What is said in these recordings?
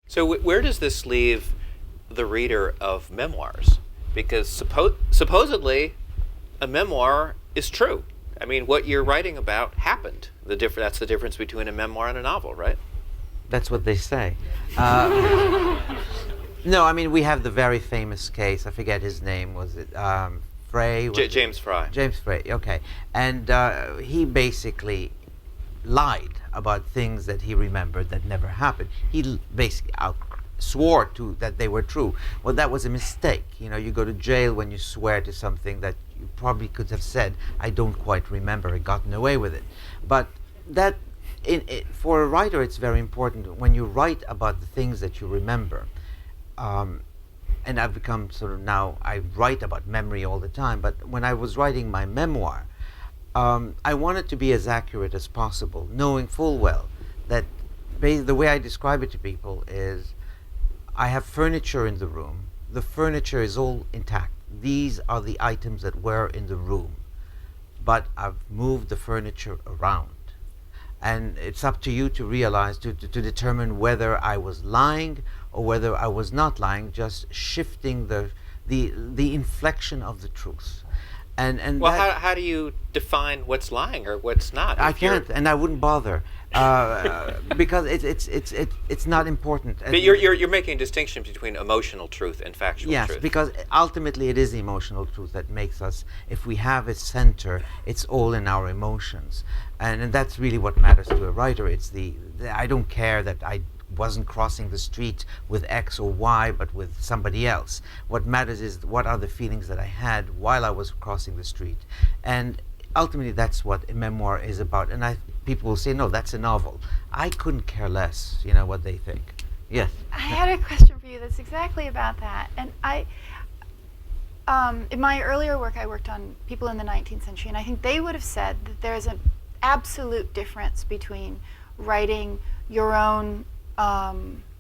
So where does this leave the reader of memoirs? Because supposedly a memoir is true. I mean, what you're writing about happened. That's the difference between a memoir and a novel, right? That's what they say. No, I mean, we have the very famous case. I forget his name. Was it Frey? James Fry. James Frey, okay. And he basically lied about things that he remembered that never happened. He basically swore to that they were true. Well, that was a mistake. You know, you go to jail when you swear to something that you probably could have said, I don't quite remember, and gotten away with it. But that, for a writer, it's very important when you write about the things that you remember. And I've become sort of now, I write about memory all the time, but when I was writing my memoir, I wanted to be as accurate as possible, knowing full well that the way I describe it to people is I have furniture in the room. The furniture is all intact. These are the items that were in the room, but I've moved the furniture around. And it's up to you to realize, to determine whether I was lying or whether I was not lying, just shifting the inflection of the truth. And well, how do you define what's lying or what's not? I can't, and I wouldn't bother because it's not important. But you're making a distinction between emotional truth and factual truth. Yes, because ultimately it is the emotional truth that makes us. If we have a center, it's all in our emotions, and that's really what matters to a writer. It's I don't care that I wasn't crossing the street with X or Y, but with somebody else. What matters is what are the feelings that I had while I was crossing the street. And ultimately that's what a memoir is about. And people will say, no, that's a novel. I couldn't care less, what they think. Yes? I had a question for you that's exactly about that. And in my earlier work, I worked on people in the 19th century, and I think they would have said that there's an absolute difference between writing your own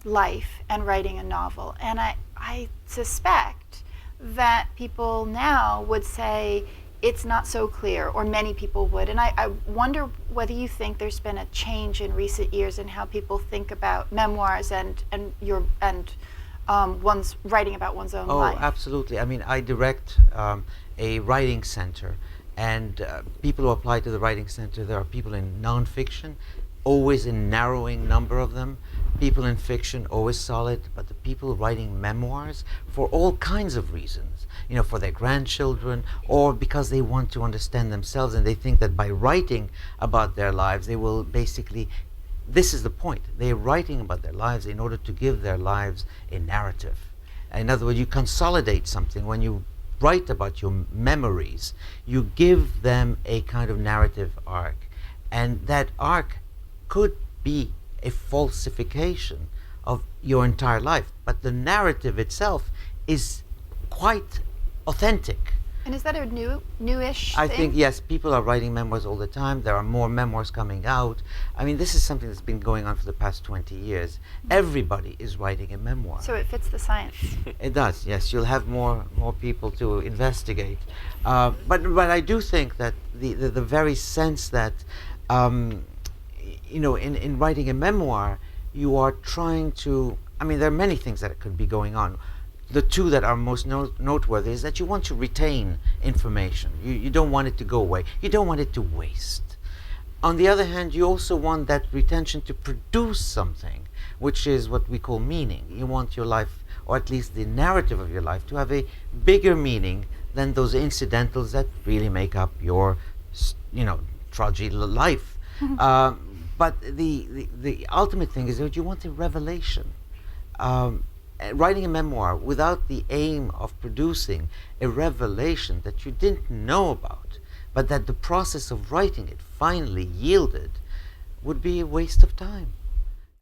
life and writing a novel. And I suspect that people now would say it's not so clear, or many people would. And I wonder whether you think there's been a change in recent years in how people think about memoirs and one's writing about one's own life. Oh, absolutely. I mean, I direct a writing center, and people who apply to the writing center, there are people in nonfiction, always a narrowing number of them. People in fiction, always solid, but the people writing memoirs, for all kinds of reasons, for their grandchildren, or because they want to understand themselves, and they think that by writing about their lives, they will basically, this is the point, they're writing about their lives in order to give their lives a narrative. In other words, you consolidate something. When you write about your memories, you give them a kind of narrative arc, and that arc could be a falsification of your entire life, but the narrative itself is quite authentic. And is that a newish I thing? think, yes, people are writing memoirs all the time. There are more memoirs coming out. I mean, this is something that's been going on for the past 20 years. Everybody is writing a memoir. So it fits the science. It does, yes. You'll have more people to investigate. But I do think that the very sense that in writing a memoir, you are trying to, there are many things that could be going on. The two that are most noteworthy is that you want to retain information. You don't want it to go away. You don't want it to waste. On the other hand, you also want that retention to produce something, which is what we call meaning. You want your life, or at least the narrative of your life, to have a bigger meaning than those incidentals that really make up your, trudgy life. But the ultimate thing is that you want a revelation. Writing a memoir without the aim of producing a revelation that you didn't know about, but that the process of writing it finally yielded, would be a waste of time.